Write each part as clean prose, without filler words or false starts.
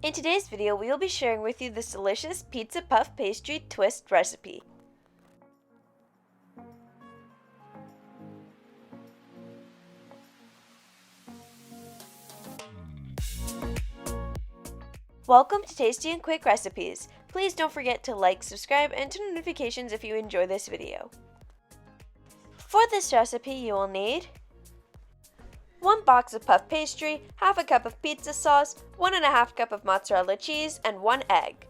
In today's video, we will be sharing with you this delicious pizza puff pastry twist recipe. Welcome to Tasty and Quick Recipes. Please don't forget to like, subscribe, and turn on notifications if you enjoy this video. For this recipe, you will need 1 box of puff pastry, half a cup of pizza sauce, 1½ cup of mozzarella cheese, and 1 egg.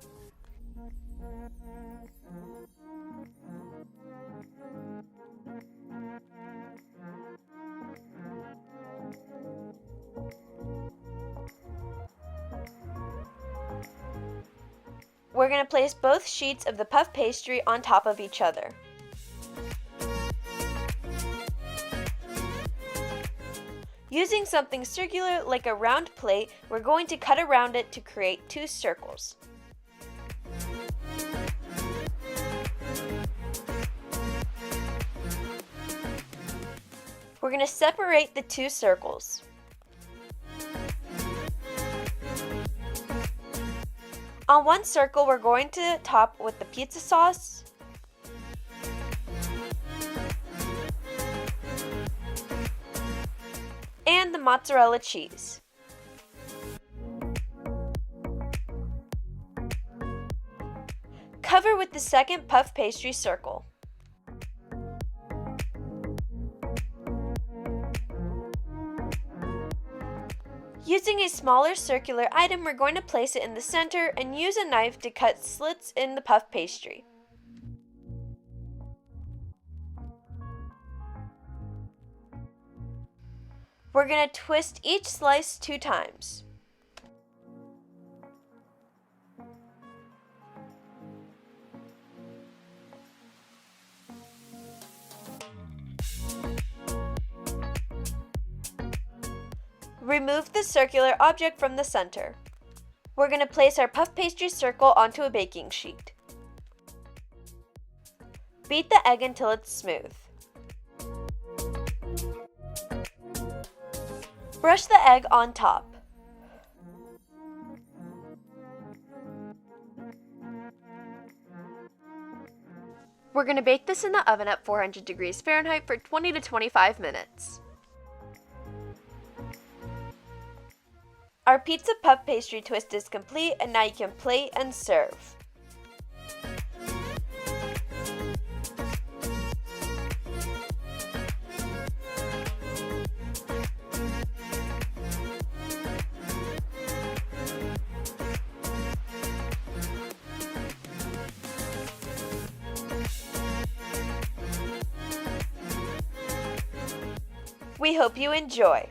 We're going to place both sheets of the puff pastry on top of each other. Using something circular like a round plate, we're going to cut around it to create 2 circles. We're going to separate the 2 circles. On one circle, we're going to top with the pizza sauce. And the mozzarella cheese. Cover with the second puff pastry circle. Using a smaller circular item, we're going to place it in the center and use a knife to cut slits in the puff pastry. We're going to twist each slice 2 times. Remove the circular object from the center. We're going to place our puff pastry circle onto a baking sheet. Beat the egg until it's smooth. Brush the egg on top. We're going to bake this in the oven at 400 degrees Fahrenheit for 20 to 25 minutes. Our pizza puff pastry twist is complete, and now you can plate and serve. We hope you enjoy.